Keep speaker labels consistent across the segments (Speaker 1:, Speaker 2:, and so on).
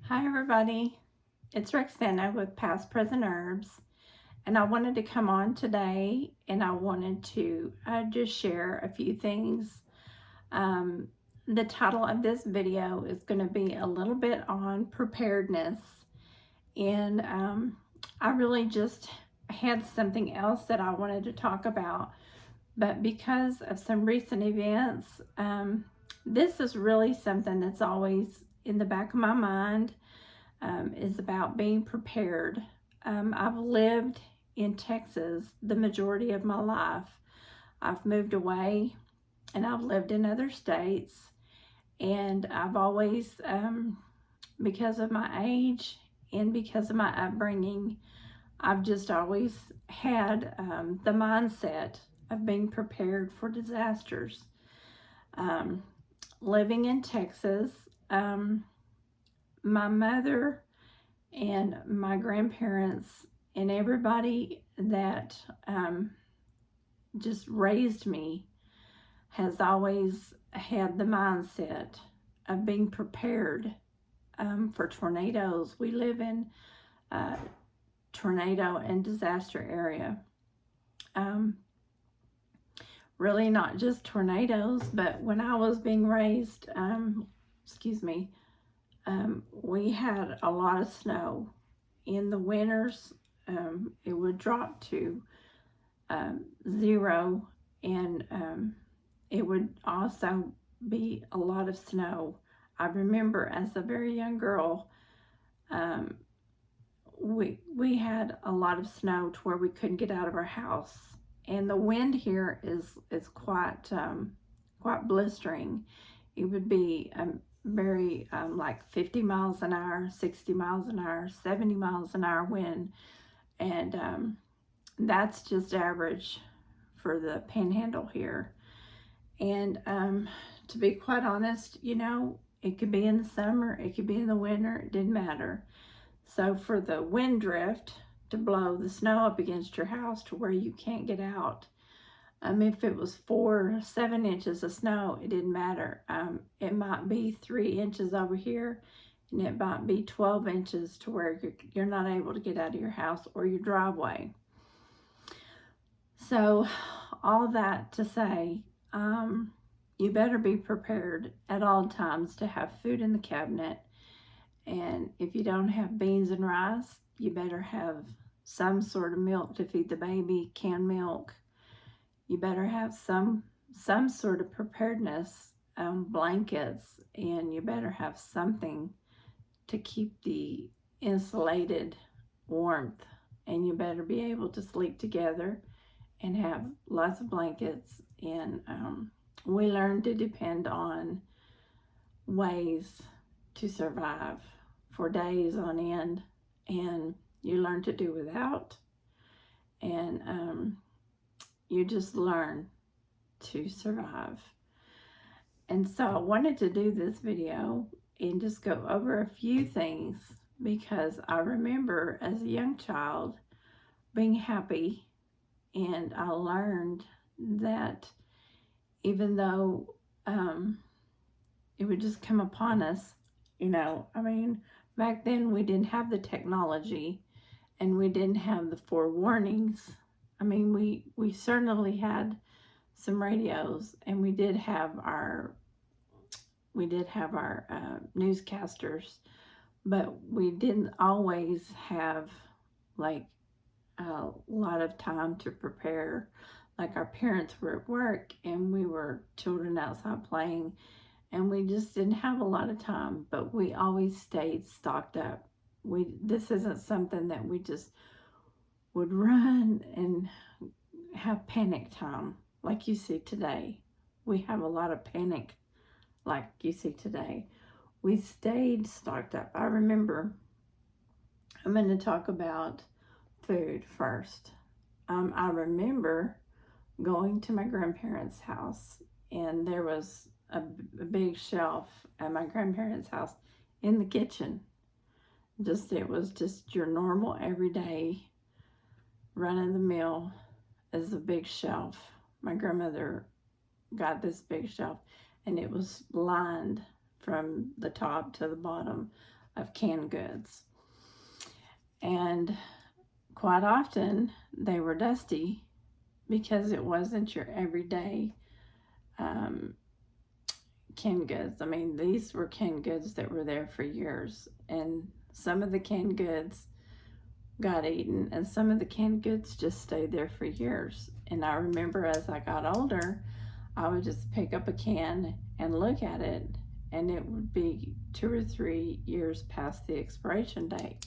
Speaker 1: Hi everybody, it's Rexanna with Past Present Herbs, and I wanted to come on today and I wanted to just share a few things. Um, the title of this video is going to be a little bit on preparedness, and I really just had something else that I wanted to talk about, but because of some recent events, this is really something that's always in the back of my mind. Is about being prepared. I've lived in Texas the majority of my life. I've moved away and I've lived in other states, and I've always, because of my age and because of my upbringing, I've just always had the mindset of being prepared for disasters. Um, Living in Texas, my mother and my grandparents and everybody that just raised me has always had the mindset of being prepared for tornadoes. We live in a tornado and disaster area. Um, Really not just tornadoes, but when I was being raised, we had a lot of snow. In the winters, it would drop to 0, and it would also be a lot of snow. I remember as a very young girl, um, we had a lot of snow to where we couldn't get out of our house, and the wind here is quite blistering. It would be very like 50 miles an hour, 60 miles an hour, 70 miles an hour wind, and that's just average for the panhandle here. And to be quite honest, it could be in the summer, it could be in the winter, it didn't matter. So for the wind drift to blow the snow up against your house to where you can't get out, if it was 4 or 7 inches of snow, it didn't matter. It might be 3 inches over here, and it might be 12 inches to where you're not able to get out of your house or your driveway. So all that to say, you better be prepared at all times to have food in the cabinet. And if you don't have beans and rice, you better have some sort of milk to feed the baby, canned milk. You better have some sort of preparedness, blankets, and you better have something to keep the insulated warmth. And you better be able to sleep together and have lots of blankets. And we learned to depend on ways to survive for days on end, and you learn to do without, and you just learn to survive. And so I wanted to do this video and just go over a few things, because I remember as a young child being happy, and I learned that even though it would just come upon us, back then we didn't have the technology and we didn't have the forewarnings. We certainly had some radios, and we did have our newscasters, but we didn't always have like a lot of time to prepare. Like our parents were at work and we were children outside playing, and we just didn't have a lot of time, but we always stayed stocked up. This isn't something that we just would run and have panic time like you see today. We have a lot of panic like you see today. We stayed stocked up. I remember, I'm going to talk about food first. I remember going to my grandparents' house, and there was a big shelf at my grandparents' house in the kitchen. It was just your normal everyday run of the mill as a big shelf. My grandmother got this big shelf, and it was lined from the top to the bottom of canned goods. And quite often they were dusty because it wasn't your everyday um, canned goods. I mean, these were canned goods that were there for years, and some of the canned goods got eaten, and some of the canned goods just stayed there for years. And I remember as I got older, I would just pick up a can and look at it, and it would be 2 or 3 years past the expiration date.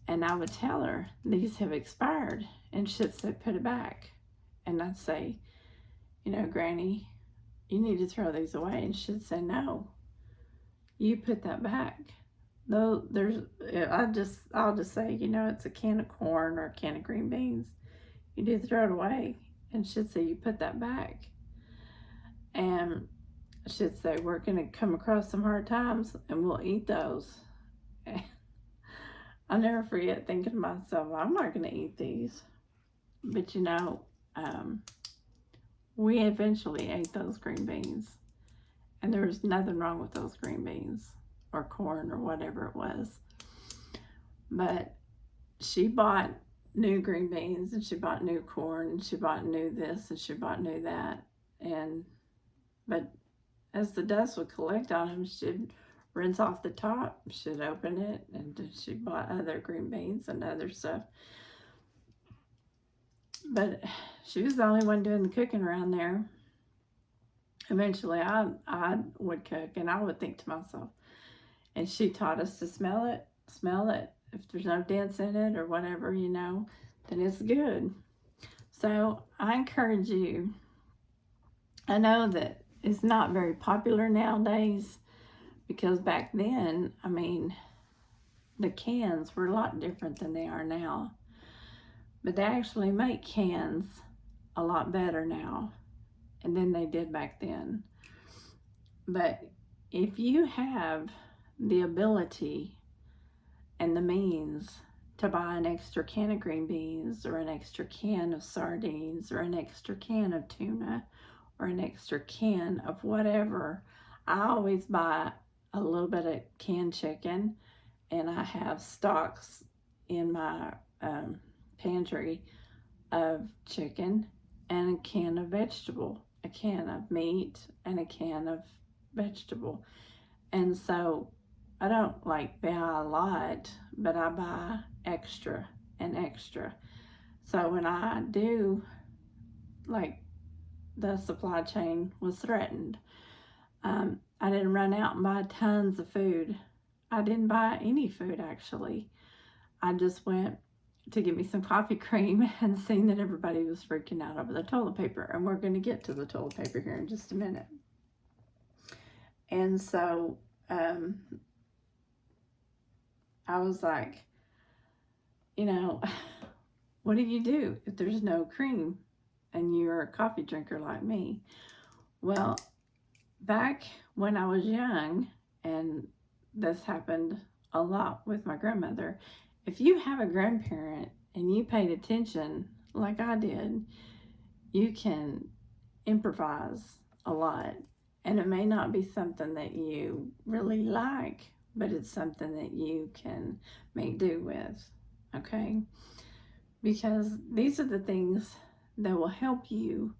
Speaker 1: And I would tell her, these have expired. And she'd say, put it back. And I'd say, Granny, you need to throw these away. And she'd say, no, you put that back. Though I'll just say, it's a can of corn or a can of green beans. You do throw it away. And she'd say, you put that back. And she'd say, we're going to come across some hard times and we'll eat those. I'll never forget thinking to myself, I'm not going to eat these. But we eventually ate those green beans. And there was nothing wrong with those green beans or corn or whatever it was. But she bought new green beans, and she bought new corn, and she bought new this, and she bought new that. But as the dust would collect on them, she'd rinse off the top, she'd open it, and she bought other green beans and other stuff. But she was the only one doing the cooking around there. Eventually, I would cook, and I would think to myself, and she taught us to smell it. If there's no dents in it or whatever, then it's good. So I encourage you. I know that it's not very popular nowadays, because back then, the cans were a lot different than they are now. But they actually make cans a lot better now than they did back then. But if you have the ability and the means to buy an extra can of green beans, or an extra can of sardines, or an extra can of tuna, or an extra can of whatever, I always buy a little bit of canned chicken, and I have stocks in my pantry of chicken and a can of vegetable, a can of meat and a can of vegetable. And so I don't buy a lot, but I buy extra and extra. So when I do, the supply chain was threatened, I didn't run out and buy tons of food. I didn't buy any food, actually. I just went to get me some coffee cream and seen that everybody was freaking out over the toilet paper. And we're going to get to the toilet paper here in just a minute. And so I was like, what do you do if there's no cream and you're a coffee drinker like me? Well, back when I was young, and this happened a lot with my grandmother, if you have a grandparent and you paid attention like I did, you can improvise a lot. And it may not be something that you really like, but it's something that you can make do with, okay? Because these are the things that will help you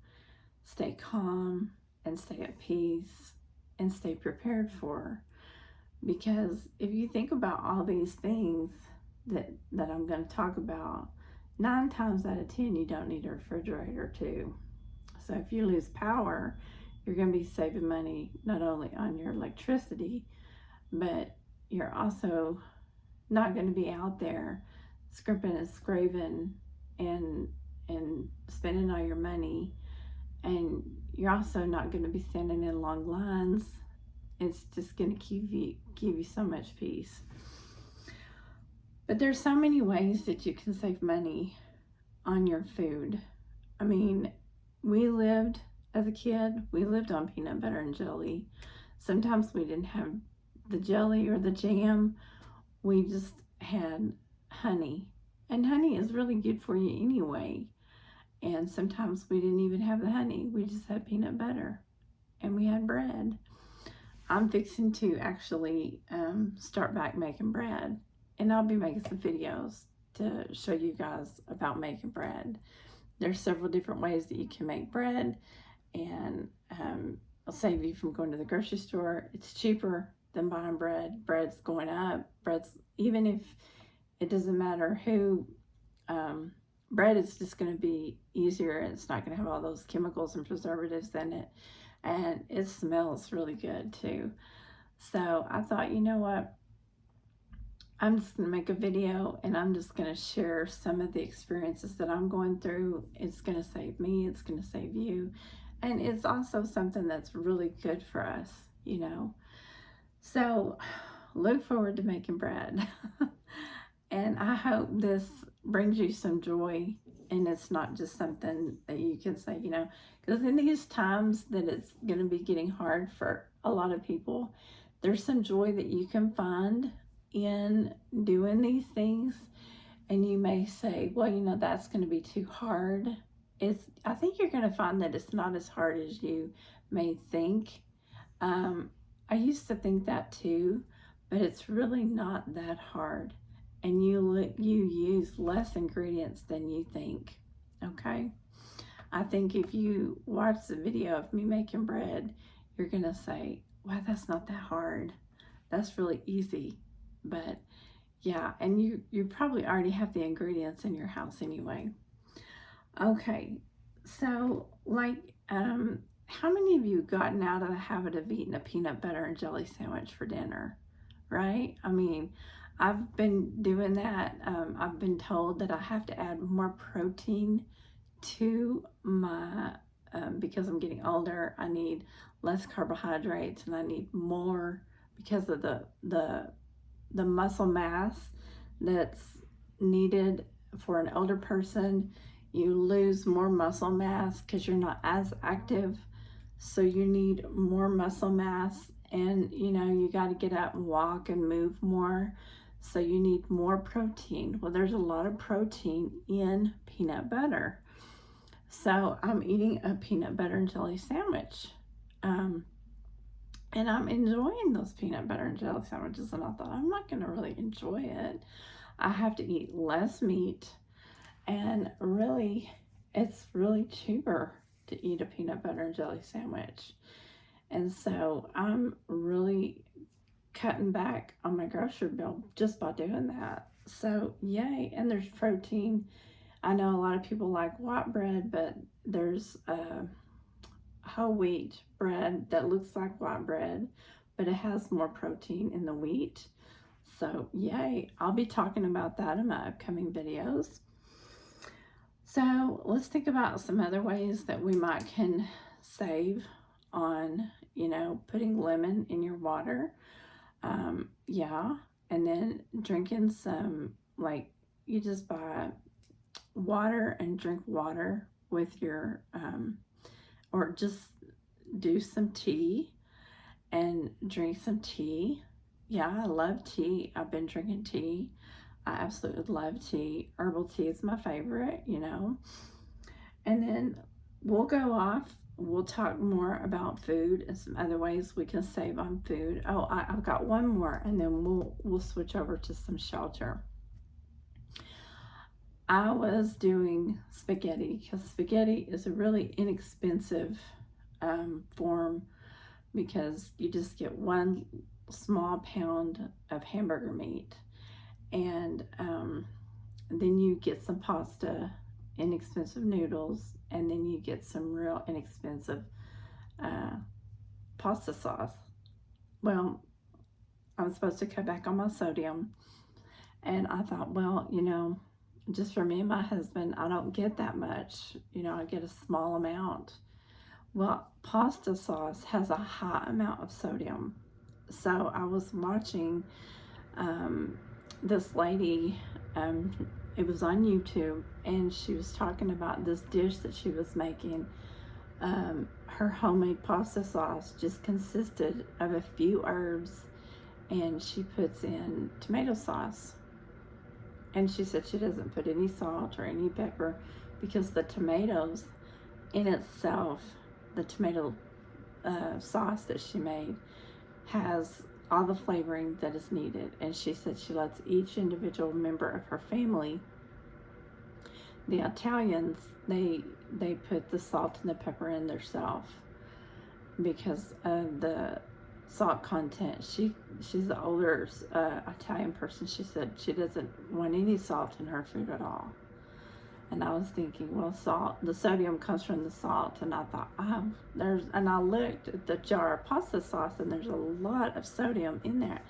Speaker 1: stay calm and stay at peace and stay prepared for. Because if you think about all these things that I'm going to talk about, 9 times out of 10, you don't need a refrigerator too. So if you lose power, you're going to be saving money not only on your electricity, but you're also not going to be out there scrimping and scraping and spending all your money. And you're also not going to be standing in long lines. It's just going to give you so much peace. But there's so many ways that you can save money on your food. We lived, as a kid, we lived on peanut butter and jelly. Sometimes we didn't have the jelly or the jam. We just had honey. And honey is really good for you anyway. And sometimes we didn't even have the honey. We just had peanut butter. And we had bread. I'm fixing to actually start back making bread, and I'll be making some videos to show you guys about making bread. There's several different ways that you can make bread, and it'll save you from going to the grocery store. It's cheaper than buying bread. Bread's going up. Bread's, even if it doesn't matter who, bread is just going to be easier. It's not going to have all those chemicals and preservatives in it, and it smells really good too. So I thought, you know what, I'm just going to make a video, and I'm just going to share some of the experiences that I'm going through. It's going to save me, it's going to save you, and it's also something that's really good for us, you know. So look forward to making bread. And I hope this brings you some joy, and it's not just something that you can say, you know, because in these times that it's going to be getting hard for a lot of people, there's some joy that you can find in doing these things. And you may say, well, you know, that's going to be too hard. I think you're going to find that it's not as hard as you may think. I used to think that too, but it's really not that hard. And you use less ingredients than you think, okay? I think if you watch the video of me making bread, you're gonna say, wow, that's not that hard. That's really easy. But yeah, and you probably already have the ingredients in your house anyway. Okay, so like, how many of you gotten out of the habit of eating a peanut butter and jelly sandwich for dinner, right? I mean, I've been doing that. I've been told that I have to add more protein to my, because I'm getting older, I need less carbohydrates, and I need more because of the muscle mass that's needed for an older person. You lose more muscle mass because you're not as active, so you need more muscle mass, and you know, you got to get up and walk and move more, so you need more protein. Well, there's a lot of protein in peanut butter, so I'm eating a peanut butter and jelly sandwich, and I'm enjoying those peanut butter and jelly sandwiches, and I thought, I'm not going to really enjoy it. I have to eat less meat, and really, it's really cheaper to eat a peanut butter and jelly sandwich. And so I'm really cutting back on my grocery bill just by doing that. So yay, and there's protein. I know a lot of people like white bread, but there's whole wheat bread that looks like white bread, but it has more protein in the wheat. So yay, I'll be talking about that in my upcoming videos. So let's think about some other ways that we might can save on, you know, putting lemon in your water. Yeah, and then drinking some, like, you just buy water and drink water with your, or just do some tea and drink some tea. Yeah, I love tea. I've been drinking tea. I absolutely love tea. Herbal tea is my favorite, you know. And then we'll go off. We'll talk more about food and some other ways we can save on food. Oh, I've got one more, and then we'll switch over to some shelter. I was doing spaghetti because spaghetti is a really inexpensive form, because you just get 1 small pound of hamburger meat, and then you get some pasta, inexpensive noodles, and then you get some real inexpensive pasta sauce. Well, I'm supposed to cut back on my sodium, and I thought, well, you know, just for me and my husband, I don't get that much. You know, I get a small amount. Well, pasta sauce has a high amount of sodium. So I was watching this lady, it was on YouTube, and she was talking about this dish that she was making. Her homemade pasta sauce just consisted of a few herbs, and she puts in tomato sauce. And she said she doesn't put any salt or any pepper, because the tomatoes in itself, the tomato sauce that she made, has all the flavoring that is needed. And she said she lets each individual member of her family, the Italians, they put the salt and the pepper in themselves because of the salt content. She's the older Italian person. She said she doesn't want any salt in her food at all. And I was thinking, well, salt, the sodium comes from the salt. And I thought, and I looked at the jar of pasta sauce, and there's a lot of sodium in there.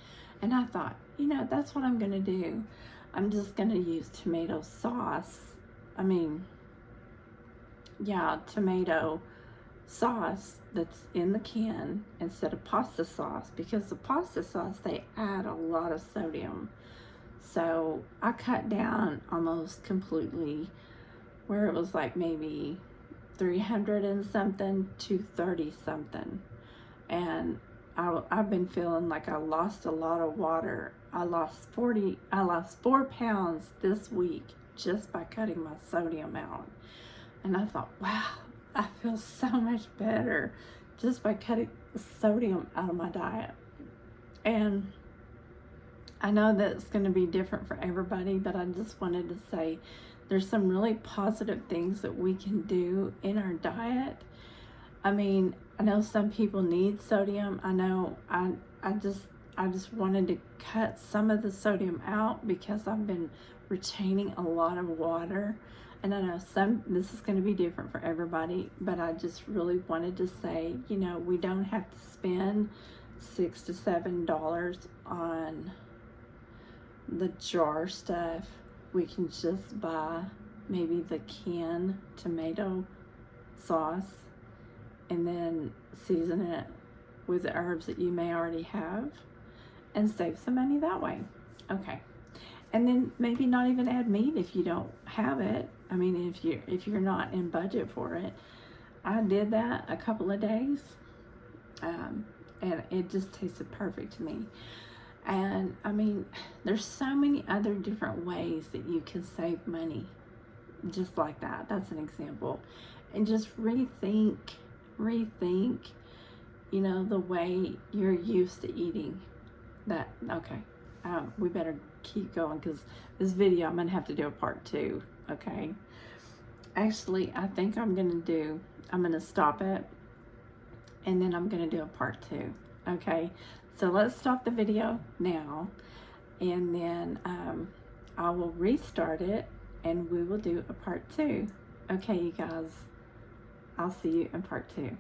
Speaker 1: And I thought, that's what I'm going to do. I'm just going to use tomato sauce. Tomato sauce that's in the can instead of pasta sauce, because the pasta sauce, they add a lot of sodium. So I cut down almost completely, where it was like maybe 300 and something to 30 something. And I've been feeling like I lost a lot of water. I lost 4 pounds this week just by cutting my sodium out. And I thought, wow, I feel so much better just by cutting the sodium out of my diet. And I know that it's going to be different for everybody, but I just wanted to say there's some really positive things that we can do in our diet. I know some people need sodium. I know I just wanted to cut some of the sodium out because I've been retaining a lot of water. And I know this is going to be different for everybody, but I just really wanted to say, we don't have to spend $6 to $7 on the jar stuff. We can just buy maybe the canned tomato sauce and then season it with the herbs that you may already have and save some money that way. Okay. And then maybe not even add meat if you don't have it. If you're not in budget for it. I did that a couple of days, and it just tasted perfect to me. And there's so many other different ways that you can save money, just like that. That's an example. And just rethink, the way you're used to eating. Okay. We better keep going because this video, I'm going to have to do a part 2. Okay. Actually, I think I'm going to stop it, and then I'm going to do a part 2. Okay. So let's stop the video now, and then I will restart it, and we will do a part 2. Okay, you guys, I'll see you in part 2.